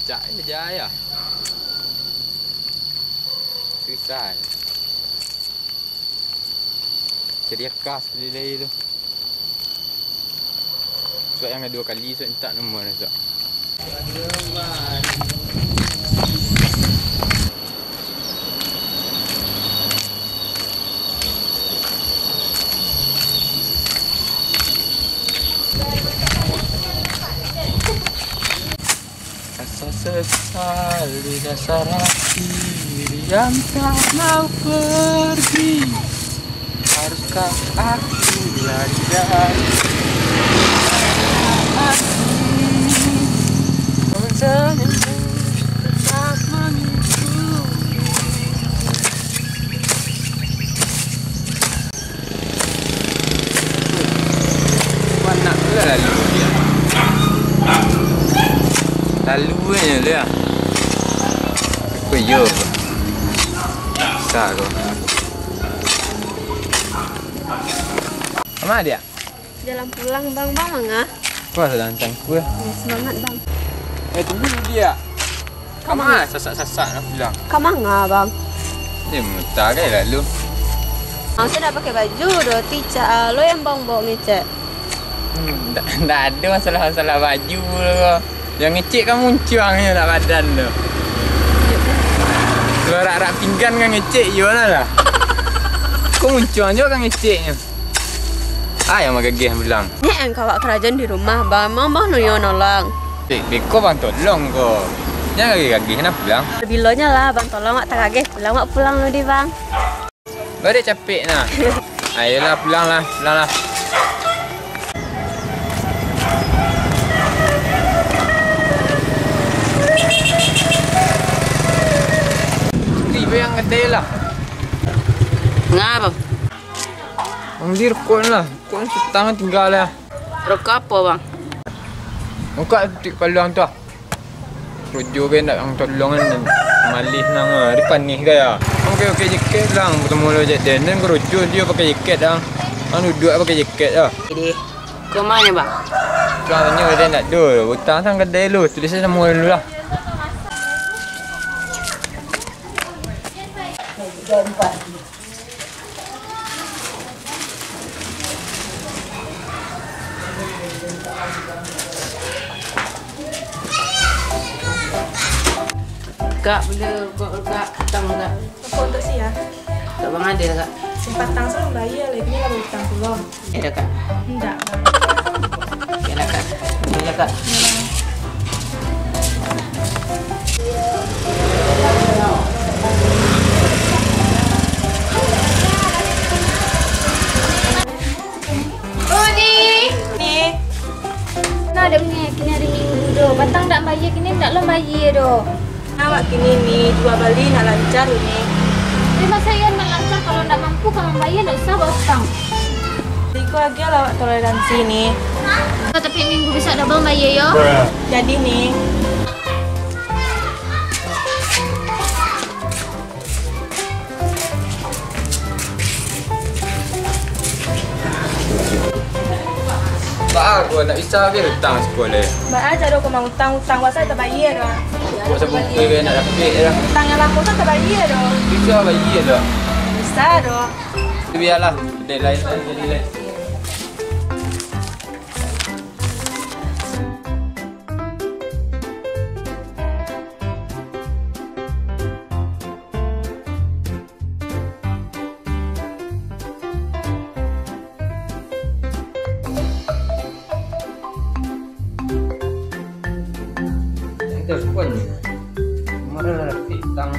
Cak ini berjaya. Susah. Jadi khas beli tu. Suat yang dua kali, suat tak nombor dah. Rasa sesal di dasar hati yang tak mau pergi. Haruskah aku lari dari hati? Namun senyummu tetap mengikuti. Mana pula lalu dia? Lalu dia. Apa yo? Bisa kau. Mana dia? Jalan pulang bang, bang mangga. Wah, lancang kue. Semangat bang. Tunggu dia. Kamu sasak-sasak nak pulang. Kamu mangga bang. Dia muntah kan lalu. Saya dah pakai baju roti cak. Lo yang bang bawa ngecek. Tak ada masalah-masalah baju lo. Yang ngecek kan muncuangnya nak badan tu. Kalau rak-rak pinggan kan ngecek je lah. Kau muncuang juga kan ngeceknya. Yang magagih bilang. Ni yang kawak kerajaan di rumah bang. Bang nuyo nolong. Kau bang tolong kau. Jangan gagih-gagih nak pulang. Bilonya lah bang tolong mak tak gagih. Pulang lo di bang. Baru capek nah. Ayolah pulang lah. Yang kedai lah. Ngapa? Angdir kon lah. Kon tangan tinggal lah. Rokok apa bang? Muka titik paluang tu. Rujuk kan nak ang tolongan dan malih nang hari panih gaya. Okey jaket lang bertemu lo je dan kerujuk dia pakai jaket dah. Anu duduk pakai jaket dah. Jadi ke mana bang? Tanya dia nak dul. Hutang sang kedai lu. Tulis semua dulu lah. Kak, boleh buat kak hutang kak? Apa untuk sih ya? Tak bang ada kak? Sempat tang selalu bayar lagi ni kalau hutang pulang. Ada kak? Enggak. Ya lah kak. Ya kak. Oh ni. Ni, Nah ada punya kini hari minggu doh. Batang tak bayar kini tak lo bayar doh. awak kini ni dua bali nak lancar ni. Terima saya nak lancar kalau tak mampu kalau bayar tak usah hutang. Iko lagi lah awak toleransi ni. Tapi minggu bisa double bayar yo. Jadi ni, Tak aku tak bisa ke hutang sekolah. mbak aja doh kau mau hutang wasa tak bayar doh. Masa buku ke nak dapat dah. Hutang yang lama tu tak bayar doh. Bisa bayar dah. Bisa doh. Biarlah. Deadline jadi lain. Telepon kemarin ada fitang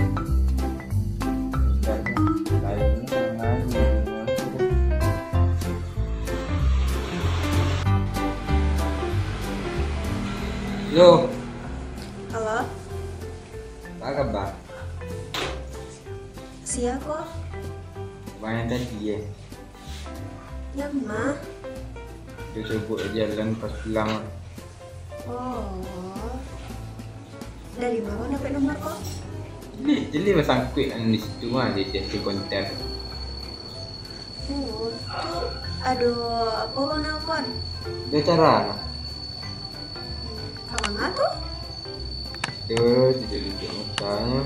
Yo, Halo, apa kabar? siapa? Banyak tadi ya. Yang mah? Dia coba jalan pas pulang. Oh. Dari mana dapat nomor kau? Jadi pasang quick di situ mah dia kontak. Oh, tu aduh apa bang nelfon? Dia cara Abang tu? terus dia tunjuk mukanya.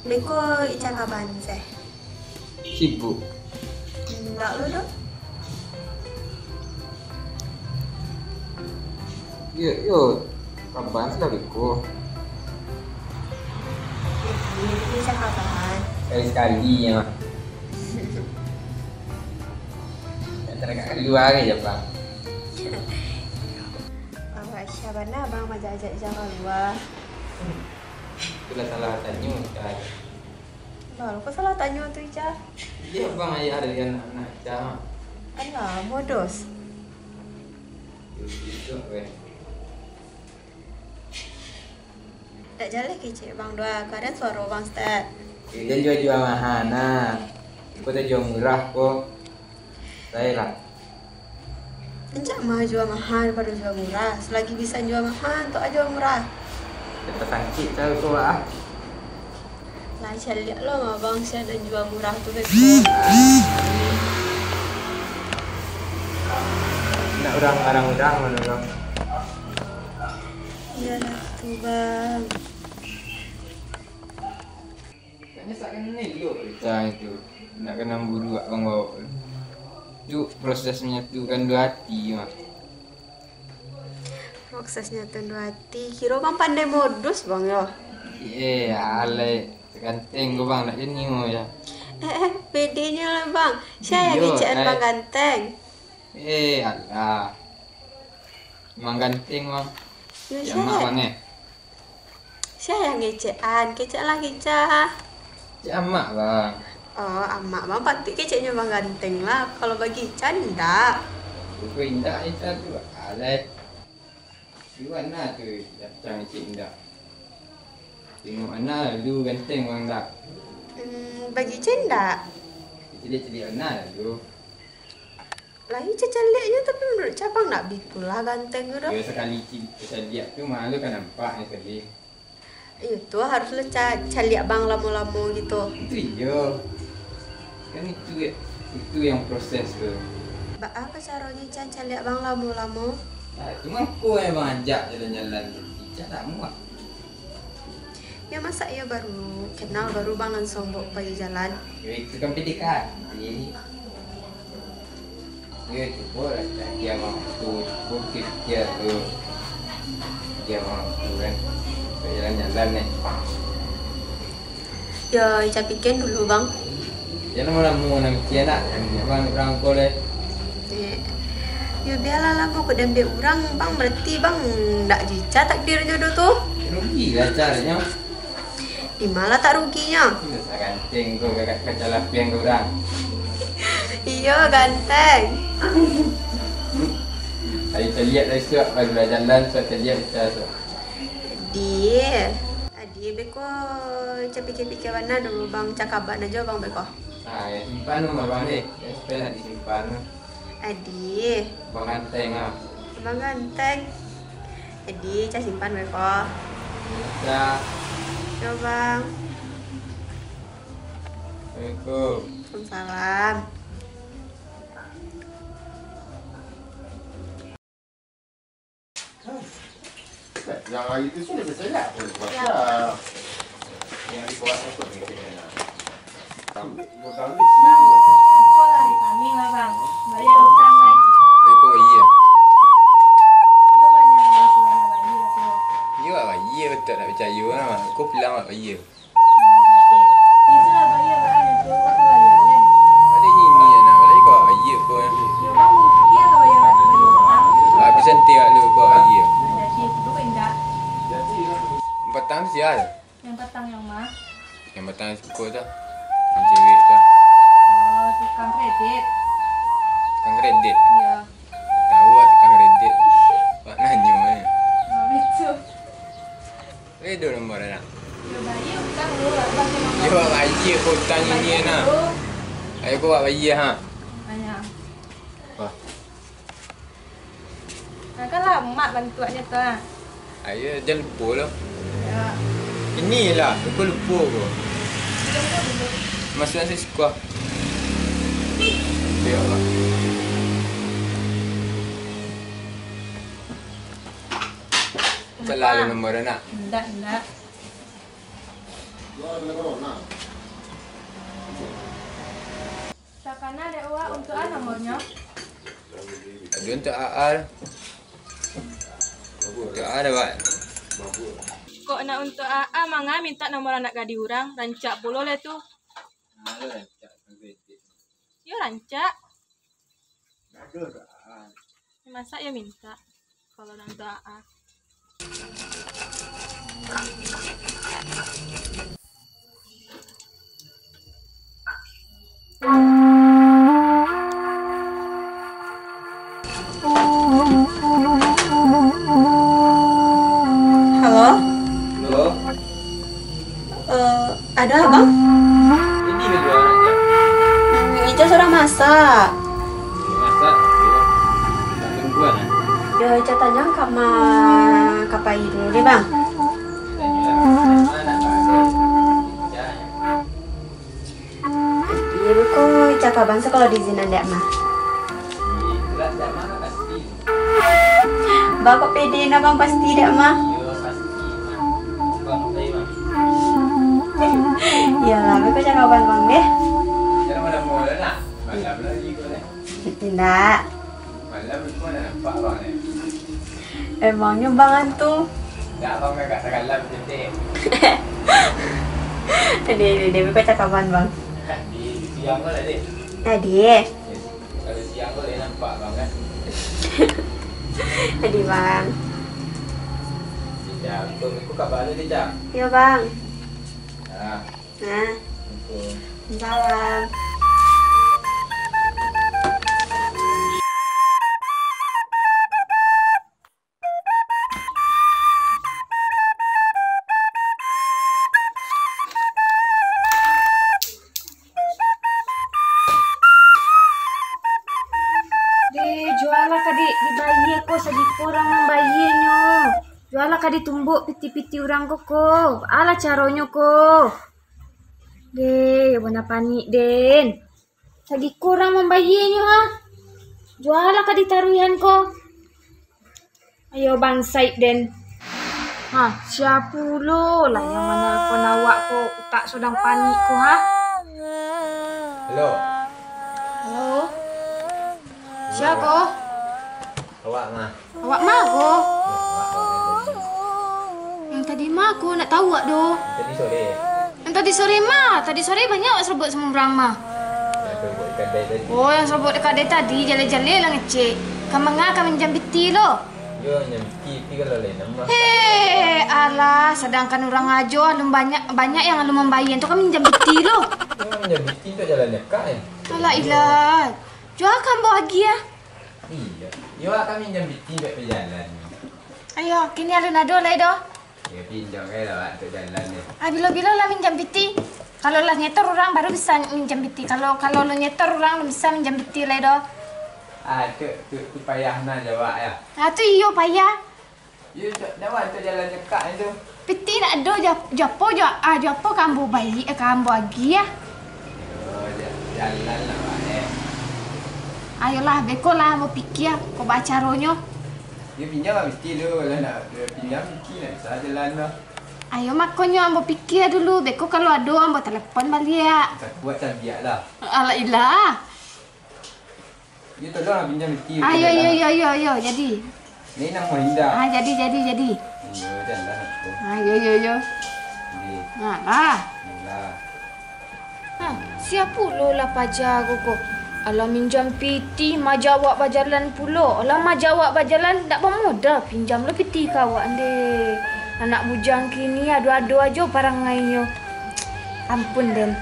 Beko ikan kaban saya. Sibuk. Enggak lu dong? Yo, kapan sih ko? Ini ikan kaban. Sekali ya. Antara kakak luar aja bang. Awak siapa nak bang majak-ajak jalan luar? Itulah salah tanya kan. Lalu kau salah tanya tu Ica? Iya bang ayah ada anak cah. Alah, bodos. Itu weh. Tak jalan kecil bang doa. Kadang suara bang start. Dia jual mahal nah. Kau tak jual murah kok. Saya lah. Encak mah jual mahal daripada jual murah. Selagi bisa jual mahal, tak jual murah. Kita sangkit tahu kau ah. Lah saya lihat lo mah bang saya ada jual murah tu beko. Nak orang mana bang? Iyalah tu bang. Kayaknya sakit ni dulu. Kita itu nak kena buru bang bawa. Itu proses menyatukan dua hati mah. Prosesnya tu dua hati. Kira bang pandai modus bang ya. Alay. Ganteng kau bang nak jadi ya. Bedanya lah bang. Saya Iyo, yang ngecek bang ganteng. Alah. Memang ganteng bang. Ya, Yang mak bang saya yang ngecekan. Kecek lah kecek. Cik amak bang. Oh, amak bang pasti keceknya bang ganteng lah. Kalau bagi Ica enggak. Kau indah itu tu. Alay. Iwan lah tu. Macam cik indah. Tengok anak lu ganteng bang tak. Bagi Ica enggak. Celik-celik anak lu. Lah Ica celiknya tapi menurut Cabang nak bitulah ganteng tu. Dia sekali celiak tu malu kan nampak ni sekali. Itu haruslah caliak bang lama-lama gitu. Itu je. Kan itu yang proses tu. Apa caranya Ica caliak bang lama-lama? Cuma aku yang bang ajak jalan-jalan. Ica tak muat. Ya masa ia baru kenal baru bang langsung bawa pergi jalan. Itu kan PDKT. Dia cukup lah. Dia mau tu. Bukit dia tu. Dia mau tu kan. Jalan-jalan ni. Ya, Ica pikir dulu bang. Jangan mau nak kia nak. Bang rangkul deh. Ya biarlah lah kau kedembe orang bang. Berarti bang tak jica takdir jodoh tuh. Rugi lah caranya. Di mana tak ruginya? Bisa ganteng kau kakak kacalah piang kau orang. Iya ganteng. Ayo terlihat dah suap bagi jalan suap terlihat kita suap. Dia beko Ica pikir-pikir mana dulu bang cakaban aja bang beko. Ya simpan rumah bang deh. Ya supaya nak disimpan. Adi. Bang ganteng ah. Bang ganteng. Adi, Ica simpan beko. Ya. Ya bang. Assalamualaikum. Waalaikumsalam. Yang hari itu sudah berselat pun puasa. Yang hari puasa pun kena. Kambing sih. Kau lari kami lah bang. Bayar hutang kan. Kau iya. Yo banyak yang sudah bayar tu. Iya apa iya betul nak percaya lah. Kau bilang apa iya. Itu lah bayar berada tu. Kau lari kan. Ada ni nak. Lagi kau apa iya kau. Yo bang, iya kau bayar hutang. Habis nanti lu kau apa iya. Jadi itu indah. Petang sial. Yang petang yang mah. Yang petang suka tu. Yang cewek tu. Oh, tukang kredit. Tukang kredit. Iya. Tahu lah tukang kredit. Pak nanya ni. Oh, itu. Redo nombor nak. Yo bayar hutang lu. Abang memang. Dia buat bayi hutang ini nak. Ayo kau buat bayi ha. Banyak. Wah. Nah, kan lah mak bantuannya tu lah. Ayo jangan lupa lah. Ya. Inilah, aku lupa kau. Sudah mudah dulu. Masuk nasi sekolah. Ya Allah. Selalu nombor nak. Enggak, enggak. Takana ada uang untuk apa nomornya? Ada untuk AR. Untuk AR ada pak. Kok nak untuk AA mangga minta nomor anak gadi orang, rancak puluh lah tu. Yo rancak. Masa ya minta kalau nak untuk AA. Halo? Halo. Ada abang? Ini berdua orangnya. Ica sudah masak. Masak. Tungguan. Ya Ica tanya sama kapai dulu deh bang. Iya beko Ica kaban sekolah di sini ndak mah. Bang kok pede na bang pasti tidak mah. Ya lah beko Ica kaban bang deh. Tidak. Emangnya bang antu. Dia beko Ica kaban bang. Siang kau lah dek. Tadi. Kalau siang kau boleh nampak bang kan. Tadi bang. Tidak, aku kabar lu tidak. Iya bang. Nah, Nah, aku. salam. Jualah kadi dibayi ko sa kurang membayinya. Jualah kadi tumbuk piti-piti orang ko. Ala caronyo ko. De, wana panik den. Sagi kurang membayinya ha. Jualah kadi taruhan ko. Ayo Bang Said den. Ha, siapa lo lah yang menelpon awak ko. Tak sedang panik ko ha. Halo. Halo. Siapa? Awak mah. Awak mah ko? Awak. Yang tadi mah aku nak tahu awak doh. Tadi sore. Yang tadi sore mah. Tadi sore banyak awak serabut sama orang mah. Aku buat ikan day tadi. Oh, yang serabut dekat dia tadi jale-jale lah ngecek. Kamu ngah minjam peti lo. Yo nyampi kalau lain nama. Alah, sedangkan orang ajo alum banyak yang alum membayar tu kami minjam peti lo. Yo nyampi tu jalan dekat ya. Alah ilah. Jual kan bahagia. Iya. Yo kami nyampi buat berjalan. Ayo, kini alun ado lah doh. Ya pinjam lah untuk jalan ni. Bila-bila lah minjam peti. Kalau lah nyetor orang baru bisa minjam peti. Kalau lo nyetor orang lo bisa minjam peti lah doh. Tu payah nak jawab ya. Tu iyo payah. Yo jawab untuk jalan dekat itu. Peti nak do japo kambu bayi kambu agi ya. Oh, jalan lah Pak. Ayolah beko lah mau pikir kau baca ronyo. Dia pinjam lah mesti tu. Kalau nak pinjam mesti nak bisa jalan lah. Ayo makonyo ambo pikir dulu beko kalau ada ambo telepon balik. Tak buat cabiak lah. Alah ilah. Dia tolong lah pinjam mesti. Ayo jadi. Ni nak Mahinda. Jadi. Yo jalan aku. Ayo. Ni. Lah. Lah. Siapa lo lah pajar koko? Alah minjam piti majawak bajalan pulo. Alah majawak bajalan tak pemuda pinjam lo piti kawan deh. Anak bujang kini adu-adu aja parangainya. Ampun den.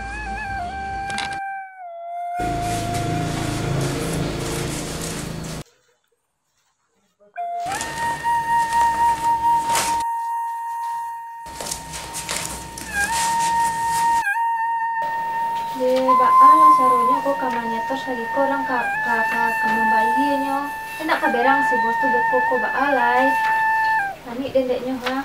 Baala saronya kok kamanya tos lagi korang ka membayinya. Enak kaberang si bos tu beko ko baalai. Tani dendeknya ha.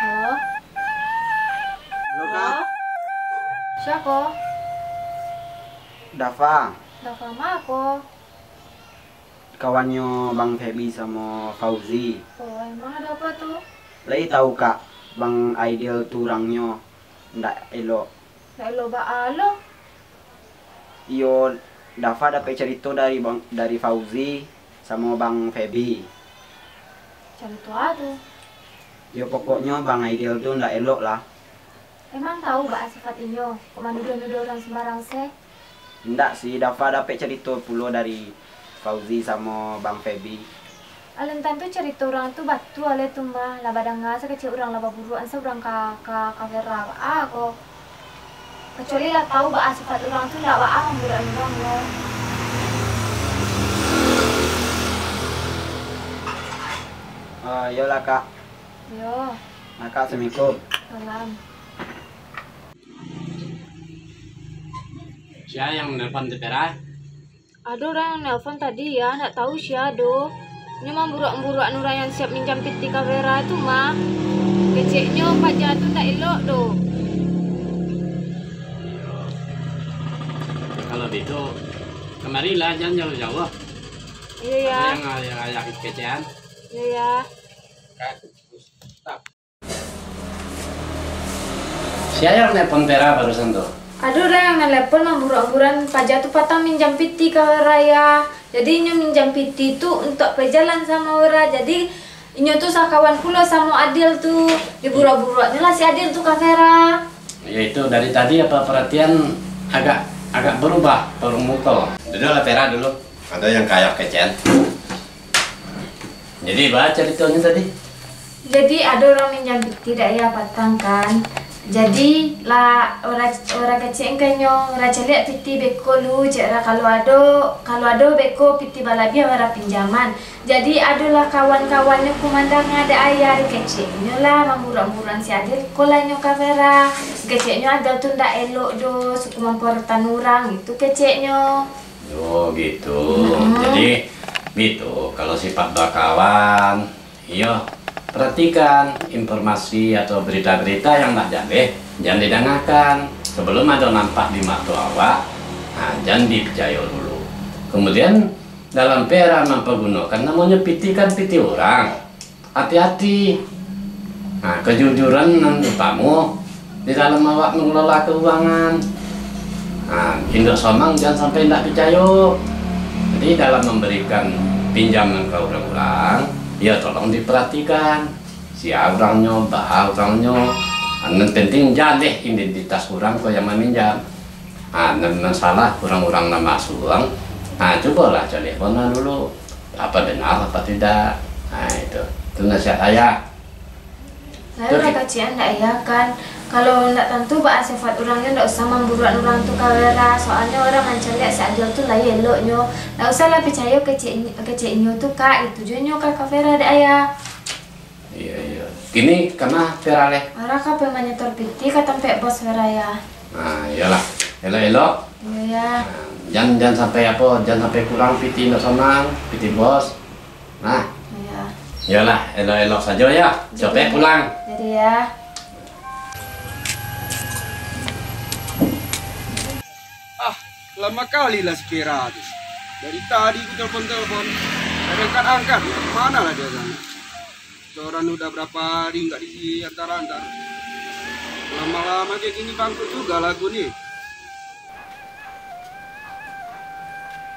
Halo. Halo Kak. Siapa? Dafa, Dafa mah ko. kawannya Bang Feby sama Fauzi. Oh, emang ada apa tuh? Lagi tahu Kak, Bang Aidil tuh orangnya ndak elok. Ndak lo baalo. Iyo, Dafa dapat cerita dari Fauzi sama Bang Feby. Cari tuh aduh. Yo pokoknya Bang Aidil tuh ndak elok lah. Emang tahu bak sifat inyo? Kok nuduh-nuduh orang sembarang seh? Ndak sih, Dafa dapat cerita pula dari Fauzi sama Bang Feby. Alun tantu cerita orang tu batu ale tu mah lah badanga sekecil orang lah baburuan seorang ka vera aku. Kecuali lah tahu ba sifat orang tu ndak ba buruan orang lo. Yolah Kak. Yo, Nah, Kak, Assalamualaikum. salam. Siapa yang nelpon Tepera? Ada orang yang nelpon tadi ya, ndak tahu siapa. Ini mah buruan orang yang siap minjam piti ka vera tu mah. Keceknya pajak tu ndak elok doh. Kalau gitu, kemarilah jangan jauh-jauh. Iya ya, Yang ayah kecean. iya ya. Siapa yang nelpon Tera barusan tuh? Ada orang yang nelpon buruan pajak tu patang minjam piti ka raya. Jadi inyo minjam piti tu untuk perjalanan sama orang. Jadi inyo tu sakawan pula sama Adil tu. Di buru-buruannya lah si Adil tu ka Vera. Ya itu dari tadi apa perhatian agak berubah permuka. Duduk lah Tera dulu. Ada yang kayak kecean. Jadi baca ceritanya tadi. Jadi ada orang minjam piti dak ya patang kan. Jadi lah orang kecil kanyo orang celik piti beko lu jera kalau ada beko piti balabia orang pinjaman. Jadi adalah kawan-kawannya kumandang ada ayah kecilnya lah mamurang-murang si Adil kolanyo kamera. Kecilnya ada tu ndak elok do suku mempertan orang itu kecilnya. Oh gitu. Jadi gitu kalau sifat bakawan, iya. Perhatikan informasi atau berita-berita yang nak jangan didengarkan sebelum ada nampak di mata awak. Nah, jangan dipercaya dulu. Kemudian dalam pera mempergunakan namanya piti kan piti orang. Hati-hati. Nah, kejujuran nanti kamu di dalam awak mengelola keuangan. Nah, induk somang jangan sampai tidak percaya. Jadi dalam memberikan pinjaman ke orang-orang, ya tolong diperhatikan siapa orangnya, bah orangnya. Yang penting jangan deh identitas orang kau yang meminjam. Masalah orang-orang nama uang, cobalah teleponnya dulu, apa benar apa tidak. Nah itu nasihat ayah. Saya udah kacian ndak ya kan, kalau ndak tentu bah sifat orangnya ndak usah memburuan orang tuh kawera, soalnya orang mencari seadil tuh lah eloknya, ndak usah lah percaya keciknya tuh kak, itu junyo kak kawera deh ayah. Iya. Gini karena Vera leh. Orang kak pemanyetor piti katampe bos Vera ya. Nah iyalah, elok. Iya. Jangan sampai jangan sampai kurang piti ndak sama piti bos. Nah. Iya. Iyalah, elok saja ya. Sampai pulang. Jadi ya. Lama kali lah si Vera tuh. Dari tadi ku telepon, angkat, mana lah dia sana. Orang udah berapa hari nggak diantar-antar. Lama-lama kayak gini bangkrut juga lagu nih.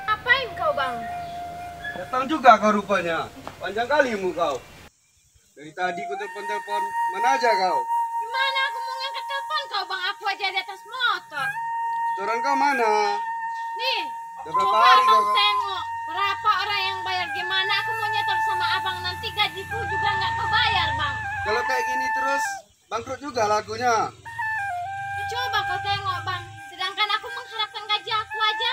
Ngapain kau bang? Datang juga kau rupanya. Panjang kali kau. Dari tadi ku telepon, mana aja kau? Gimana aku mau ngangkat telepon kau bang? Aku aja di atas motor. Orang kau mana? Nih, Udah berapa coba hari abang kau? tengok berapa orang yang bayar gimana? Aku mau nyetor sama abang nanti gajiku juga nggak kebayar bang. Kalau kayak gini terus bangkrut juga lagunya. Coba kau tengok bang, sedangkan aku mengharapkan gaji aku aja.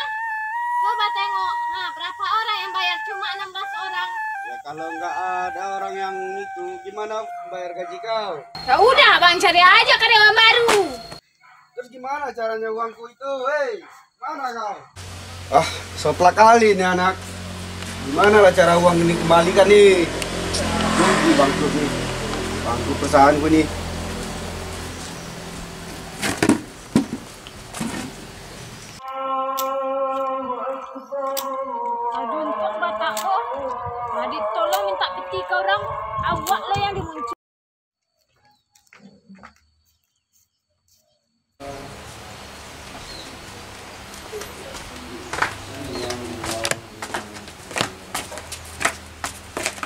Coba tengok, berapa orang yang bayar? Cuma 16 orang. Ya kalau nggak ada orang yang itu, gimana bayar gaji kau? Ya udah bang, cari aja karyawan baru. Terus gimana caranya uangku itu? Hei, mana kau? Soplak kali nih anak. Gimana lah cara uang ini kembalikan nih? Rugi bangkrut nih. Bangkrut perusahaanku nih. Aduh, untuk batakku. Nadi tolong minta peti ke orang. Awak lah yang dimuncul.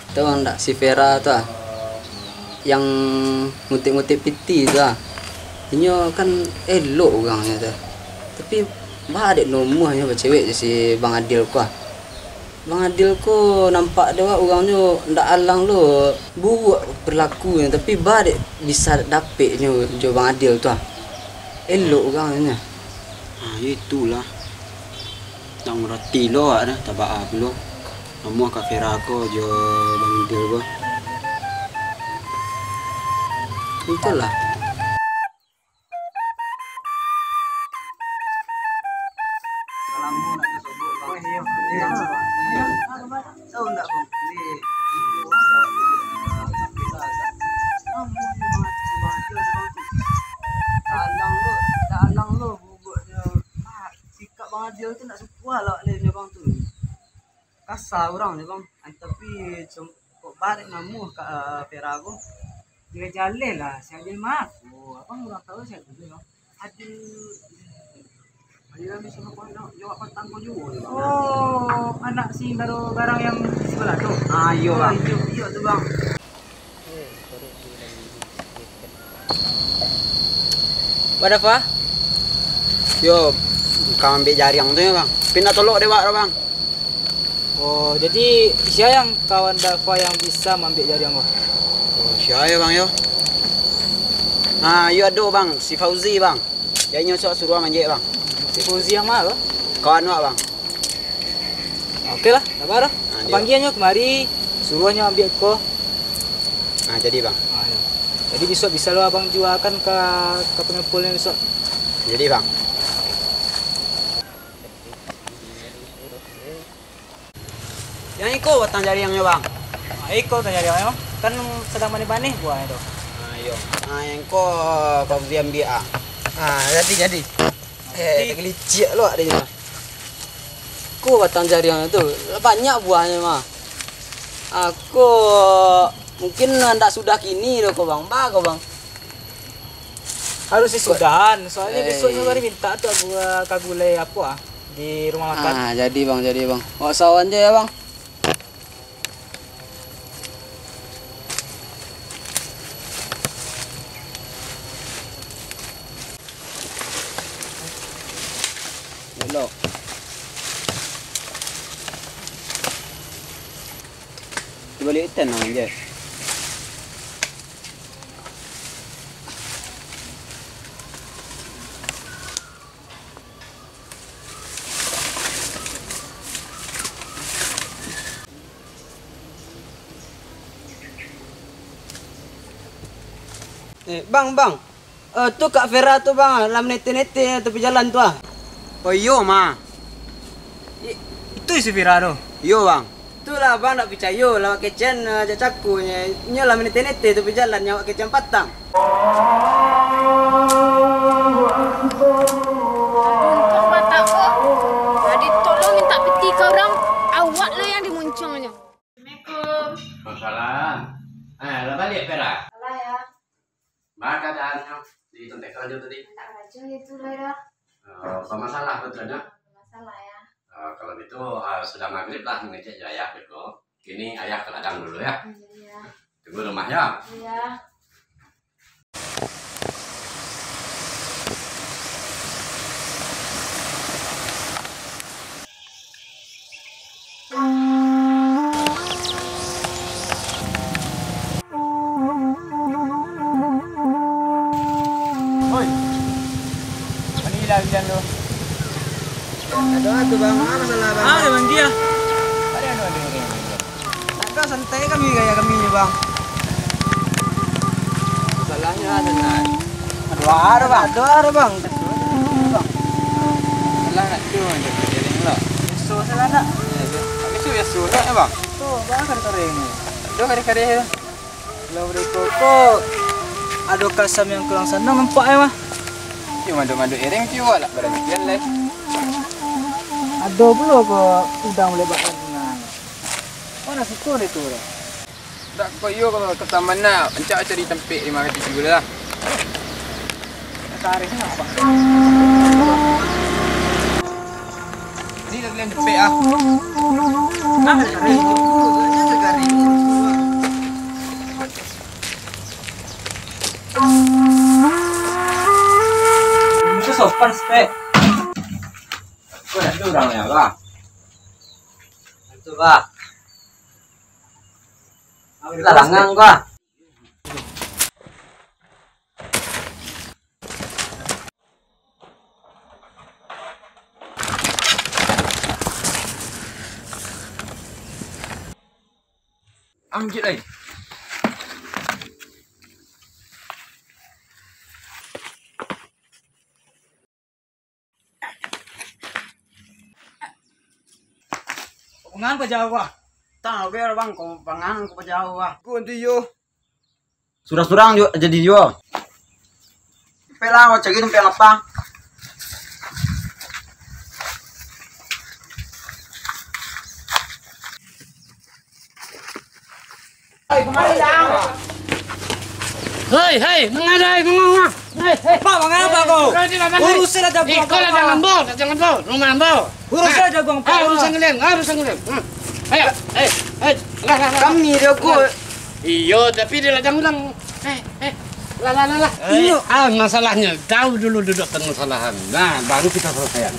Tahu enggak si Vera tuh yang ngutip-ngutip piti tuh. Inyo kan elok orangnya tuh. Tapi ada nomornya cewek si Bang Adil ku. Bang Adil ku nampak dia orangnya ndak alang lo buruk berlakunya, tapi ada bisa dapatnya jo Bang Adil tuh. Elok orangnya. Itulah. Tak ngerti lo ada tabak lo. Kamu ke Vera ko jo Bang Adil ko. Itulah. Dia tu nak suka lah dia bang tu. Kasar orang ni bang. Tapi kok balik namu ke Vera aku. Dia jalan lah, saya jalan masuk. Abang orang tahu saya tu bang. Ada habis sama kau nak jawab petang kau juga. Oh, anak si baru barang yang sebelah tu. Iya bang. Iya tu bang. Ada apa? Yo, kau ambil jaring tu ya bang. Pindah tolok dewa bang. Oh, jadi siapa yang kawan Dava yang bisa mengambil jaring kau? Oh, siapa ya bang yo? Yo ada bang, si Fauzi bang. Dia nyosok suruh manjek bang. Si Fauzi yang mana? Kawan wak bang. Oke lah, tak apa. Panggilnya kemari, suruhnya ambil kau. Jadi bang. Ya. Jadi besok bisa lo abang jualkan ke pengepulnya besok. Jadi bang. Yang iko watang jaringnya bang. Iko tanya dia bang. Kan sedang manih-manih buahnya tu. Ayo. Yang iko Fauzi ambil jadi. Kelicik lo ada je. Aku batang jaring tu banyak buahnya mah. Aku mungkin hendak sudah kini loh kau bang. Kau bang. Harus sudahan. Soalnya besoknya baru minta tuh kagulai apa di rumah makan. Ah, jadi bang. Bawa sawan aja ya bang. Belok. Balik ikan aja. Bang. Tuh Kak Vera tuh bang, lam nete-nete tepi jalan tuh ah. Oh iyo ma. Itu si Vira tuh. Iyo bang. Itulah bang, nak percaya lawak kecen cacaku nya lam nete-nete tepi jalan nyawa kecen patang. Untuk mataku. Jadi tolong minta peti ke orang. Awak lah yang dimuncungnya. Assalamualaikum. Masalah. Lah balik Vera. Salah ya. Bagaimana keadaannya di tempat kerja tadi? Tak kerja itu lah ya. Apa masalah betulnya? Masalah ya. Kalau gitu sudah maghrib lah ngecek ayah gitu. Kini ayah ke ladang dulu ya. Iya. Tunggu rumah ya. Iya. Manila bilang tu. Aduh bang, apa masalah bang? Ah, memang dia. Ada ni. Tak santai kami gaya kami ni bang. Salahnya tenang. Aduh ada bang. Salah nak tu macam ni lah. So salah nak. Itu ya sudah ya bang. Tuh bang kering ni. Aduh kari-kari. Kalau beri pokok. Aduh kasam yang kurang senang nampak ya mah. Cuma madu iring ciwa lah beranian lah. Aduh belum kok udang boleh bakar tenang. Mana situ ni tu? Tak koyo kalau ke taman nak. Encak cari tempat 5 kali juga lah. Tariknya apa? Ni dah kalian tempat ah. Ah, tarik. Itu sopan spek. Kau nak orang ya bang? Itu bang. Larangan gua. Amjit lagi. Pengan apa jauh ah? Tahu biar bang, kau pangan kau jauh ah. Ku nanti yo. Surang-surang juga jadi yo. Pelang mau cari tempat apa? Hei, mengadai ngomong. Pak, mangan apa kau? Urusin aja gua. Kau lah jangan bawa, rumah bawa. Urusin aja gua. Urusan kalian. Ayo, lah. Kami dia gua. Iyo, tapi dia ladang ulang. Lah. Iyo, masalahnya tahu dulu duduk permasalahan. Nah, baru kita selesaikan.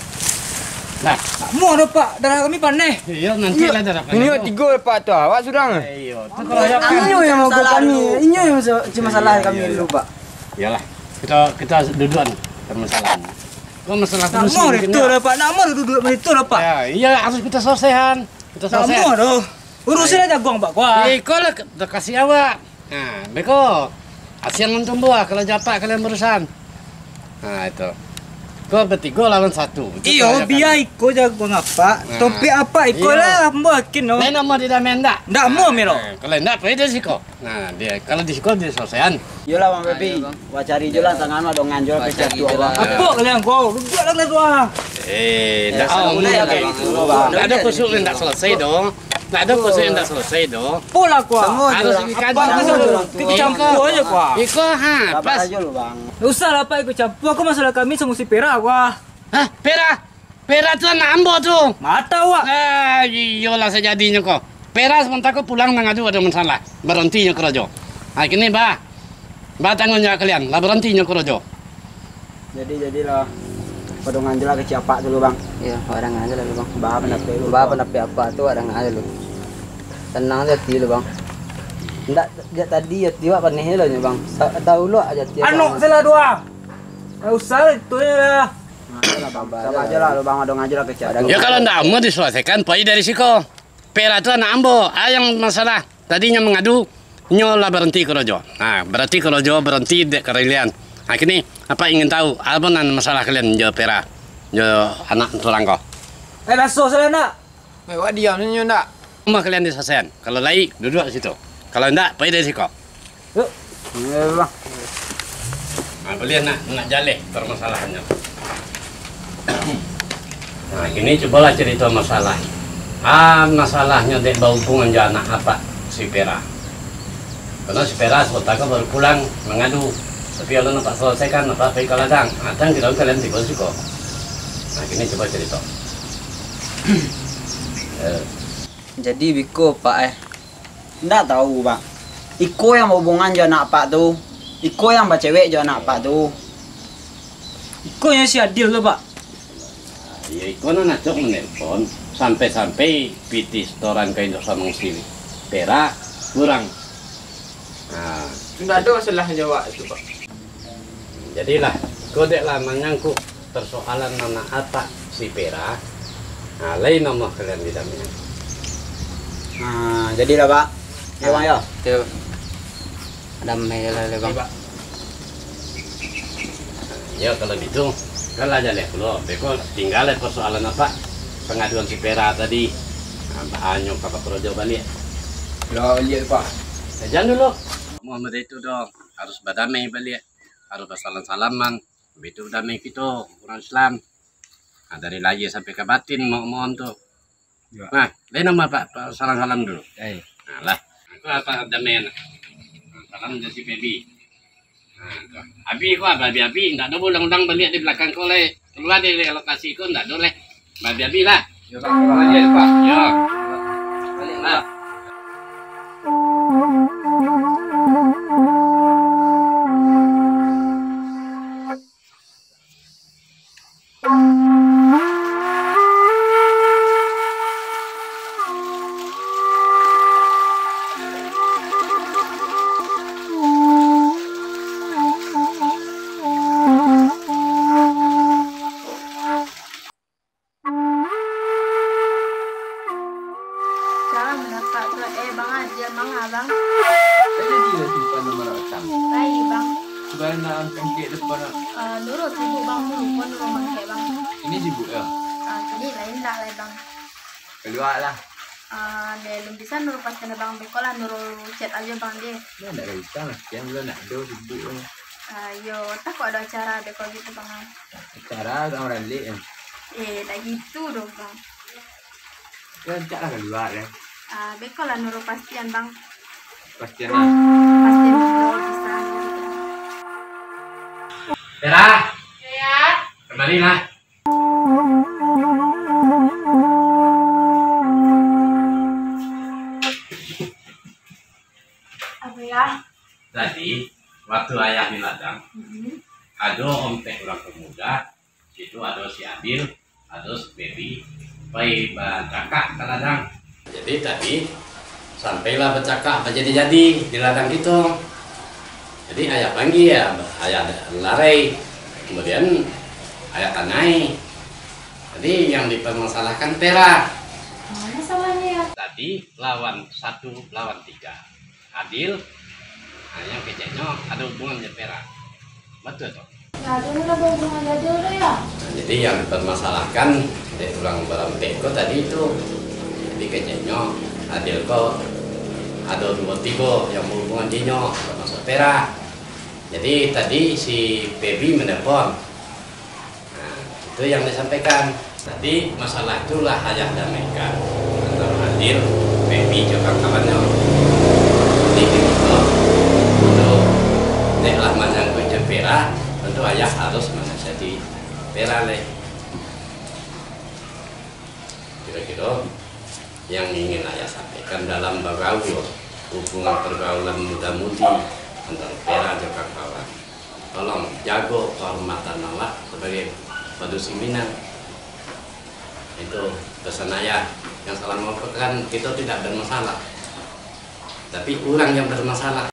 Nah, Mau ada Pak, darah kami panen. iyo nanti lah darah Ini 3 lepas tu awak surang. Iyo, Ini yang mau kami. Ini yang masalah kami dulu pak. iyalah. Kita dudukan permasalahan. Kau masalah Tak terus mau ini itu kena. lah Pak, nak mau duduk itu lah Pak. Ya, iya harus kita selesaikan. Kita Tak mau selesaikan. doh. Urusin aja gua Pak gua. Kau lah dah kasih awak. Nah, beko. Asian untuk buah kalau japak kalian berurusan. Nah, itu. Kau bertiga lawan 1. Iyo, biar ikut jago ngapa. Nah. Topik apa ikut lah, mungkin no. Lain nama dia dah main tak? Ndak mau Miro. Kalau enggak, apa dia siko? Nah, dia kalau di siko dia selesaian. Yolah bang Pepi. Wah cari je lah tangan mah dongan jual pecah tua bang. Apa kalian kau? Duduk lah tua. Enggak salah mau boleh kayak kayak gitu. gitu, Bang. Enggak ada kusuk enggak selesai dong. Tak ada kau yang tak selesai doh. Pola kuah. Harus dikaji Apa kita campur aja kuah. Iko ha, Dapat pas. aja lu bang. Nggak usah lah Pak ikut campur. Aku masalah kami sama si Pera kuah. Hah, Pera tu anak ambo tu. Mata wak. Iyalah sejadinya kok. Pera sebentar kau pulang mengadu ada masalah. Berhentinya kerojo. Nah, kini bah tanggung jawab kalian. Lah berhentinya kerojo. Jadilah. Pedungan jelas ke Ciapak dulu bang. Iya, orang aja lah lu bang. Bah pendapat lu. Bah pendapat apa tuh orang aja lu. Tenang aja ti lu bang. Ndak dia tadi ya tiwa panih lo nya bang. Tahu lu aja ti. Anu salah dua. Nggak usah itu ya. Sama aja lah lu bang, adong aja lah ke Ciapak. Ya kalau ndak mau diselesaikan, pergi dari siko. Pera tu anak ambo. Yang masalah tadinya mengadu, nyola berhenti kerojo. Nah, berarti kerojo berhenti dek kalian. Nah, kini apa ingin tahu apa masalah kalian jo Pera, jo anak orang kau? Lasso salah nak. Mewah diam ni ndak. Rumah kalian diselesaikan. Kalau lain duduk di situ. Kalau enggak, pergi dari siko. Yuk. Iya bang. Nah, beliau nak jaleh permasalahannya. Nah, ini cobalah cerita masalah. Masalahnya dek bau hubungan jo anak apa si Pera. Karena si Pera sebetulnya baru pulang mengadu. Tapi kalau nampak selesaikan apa baik kalau ladang. Adang kita kalian tiba siko. Nah, ini coba cerita. Jadi Biko Pak Nggak tahu bang. Iko yang hubungan jo anak Pak tuh. Iko yang cewek jo anak Pak tuh. Iko yang si Adil lo Pak. Ya, iko nak menelpon sampai piti setoran kain sama si Pera kurang. Nah, Ndak ada masalah jawab itu Pak. jadilah kode lah menyangkut persoalan anak apa si Pera. Nah, lain nama kalian di dalamnya. Nah, jadilah pak. Ya bang ya. Tuh. Ada mela le bang. Ya kalau gitu, kalau aja lihat dulu. Beko tinggal persoalan apa pengaduan si Pera tadi. Anyok apa projo balik. Lah lihat Pak. Jangan dulu. Muhammad itu dong harus berdamai balik. Harus bersalam-salaman. Begitu damai kita orang Islam. Nah, dari lahir sampai ke batin mohon tuh. Ya. Nah, lain nama Pak salam-salam dulu. Eh. Nah lah, aku apa damai nah, salam dari si baby. Nah, Abi kau apa Abi? Tidak ada undang-undang balik di belakang kau le. Keluar dari lokasi kau tidak boleh. Abi lah. Ya Pak, lihat Pak. Ya. Balik Lah. Pak. Jangan mendapat tu bang aja bang abang. Saya dia simpan nomor rekam. Baik bang. Sudah nak kengkek depan. Nurut ibu bang dulu pun nurut bangke bang. Ini sibuk ya. Jadi lain tak lah bang. Keluar lah. Dia belum bisa nurut pas kena bang beko lah nurut chat aja bang dia. Ini nak kaitan lah. Yang belum nak do sibuk. Yo takut ada acara beko gitu bang. Cara orang lek kan. Tak gitu dong bang. Kan tak lah keluar lah. Beko lah nurut pastian bang. Pastian lah. Pastian nurut bisa. Pera, Ya. kembalilah. Apa ya? Tadi waktu ayah di ladang, ada ompek orang pemuda, itu ada si Adil, ada si Baby, bayi bercakap ke ladang. Jadi tadi sampailah bercakap jadi di ladang itu. Jadi ayah panggil ya, ayah lari, kemudian ayah tanyai. Jadi yang dipermasalahkan Pera. Mana salahnya ya? Tadi lawan 1 lawan 3. Adil, yang kejadiannya ada hubungannya Pera. Betul toh? Ya ada nggak hubungan ada ya? Nah, jadi yang dipermasalahkan dari orang berampek kok tadi itu. Jadi kejadiannya Adil kok ada 2-3 yang berhubungan dinyo termasuk Pera. Jadi tadi si Baby menelpon. Nah, itu yang disampaikan. Tadi masalah itulah ayah damaikan antara Adil baby juga kawannya di itu untuk neklah menyangkut Vera, tentu ayah harus menasihati Vera leh. Kira-kira yang ingin ayah sampaikan dalam bergaul hubungan pergaulan muda-mudi antara Vera juga kawan. Tolong jaga kehormatan awak sebagai manusia Minang. Itu pesan ayah. Yang salah melakukan kita tidak bermasalah, tapi orang yang bermasalah.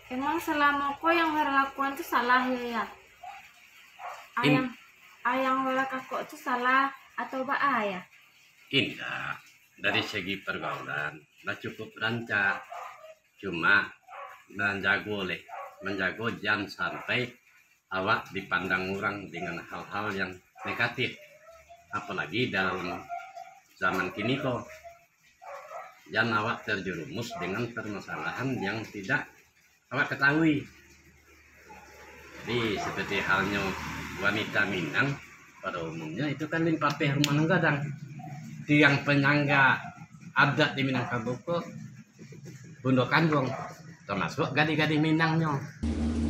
Emang selama kau yang berlakuan itu salah ya? Ayang wala kakak itu salah atau ya? Indah, dari segi pergaulan, nah cukup lancar. Cuma menjaga jangan sampai awak dipandang orang dengan hal-hal yang negatif. Apalagi dalam zaman kini kok, jangan awak terjerumus dengan permasalahan yang tidak awak ketahui. Jadi seperti halnya wanita Minang pada umumnya itu kan limpapeh rumah gadang. Tiang penyangga adat di Minangkabau kok Bundo Kandung, termasuk gadis-gadis Minangnya.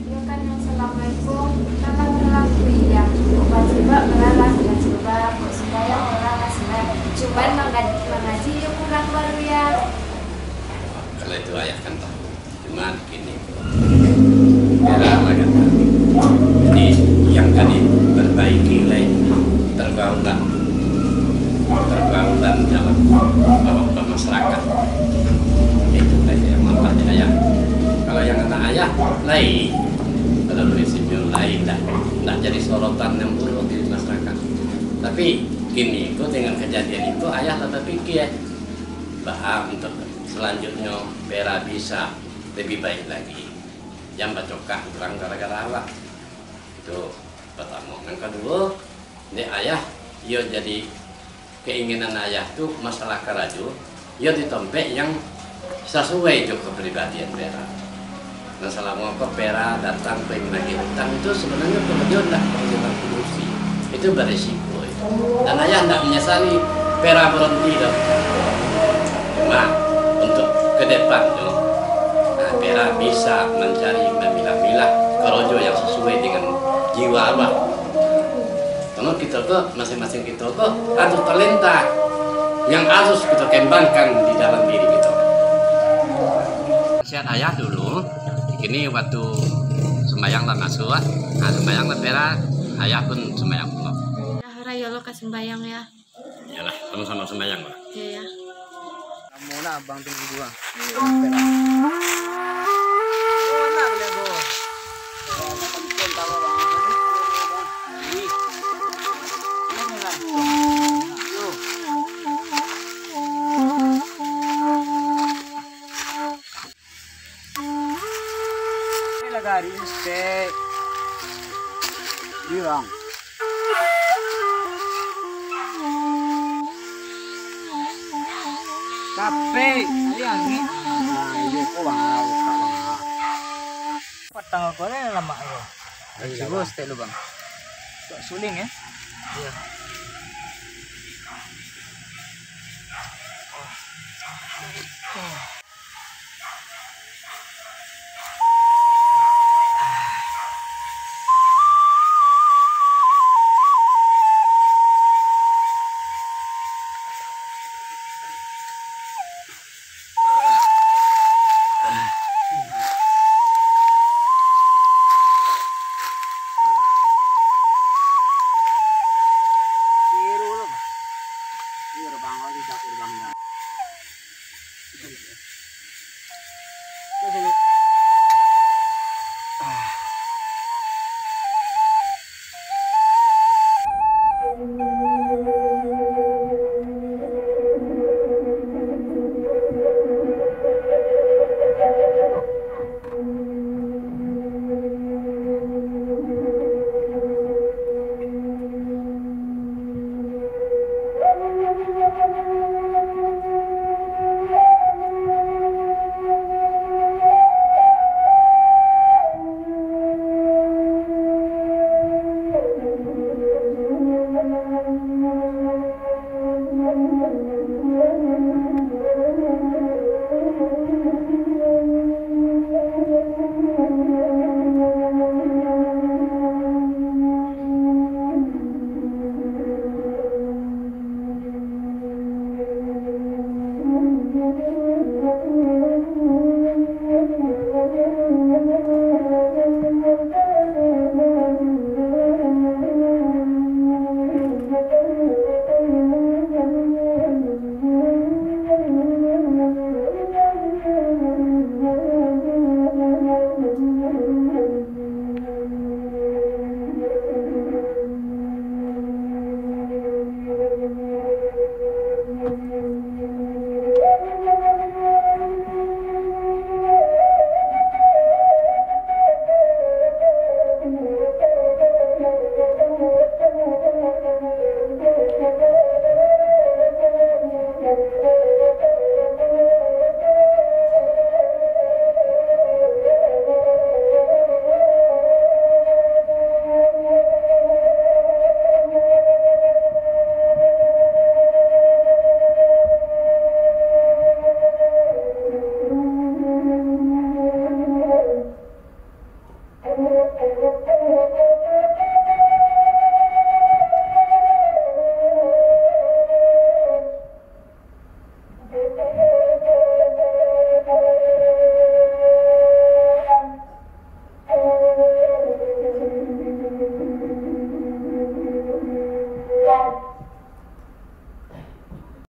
Ya kan, assalamualaikum. Kita kan berlaku ya. Coba melalas dan coba sembahyang orang sembahyang. Cuman mengaji ya kurang baru ya. Kalau itu ayah kan tahu. Cuman gini, Vera kata. Jadi yang tadi perbaiki lain pergaulan dalam masyarakat. Itu saja yang manfaatnya ayah. Kalau yang anak ayah lain, pada prinsipnya lain dah, tidak jadi sorotan yang buruk di masyarakat. Tapi kini itu dengan kejadian itu ayah tetap pikir bahwa untuk selanjutnya Vera bisa lebih baik lagi. Jangan bacokah kurang gara-gara awak. Itu pertama. Yang kedua, ini ayah, ia jadi keinginan ayah itu masalah keraju, ia ditompek yang sesuai juga kepribadian Vera. Nah selama Vera datang ke lagi hutang itu sebenarnya pengajuan tidak pengajuan produksi itu beresiko itu. Dan ayah tidak menyesali Vera berhenti dong. Cuma untuk ke depannya, nah, Vera bisa mencari memilah-milah kerojo yang sesuai dengan jiwa abah. Karena kita kok masing-masing kita kok harus talenta yang harus kita kembangkan di dalam diri kita. Nasihat ayah dulu. Ini waktu sembahyang lah masuk, nah sembahyang lah Vera, ayah pun sembahyang pula. Ya lo kasih sembahyang ya. Iyalah, sama-sama sembahyang lah. Iya ya. Kamu lah bang tunggu gua. Lagari ste dirang kape ali angin nah iyo ko bang patang ko na lama yo siguro ste lo bang suling ya iya oh.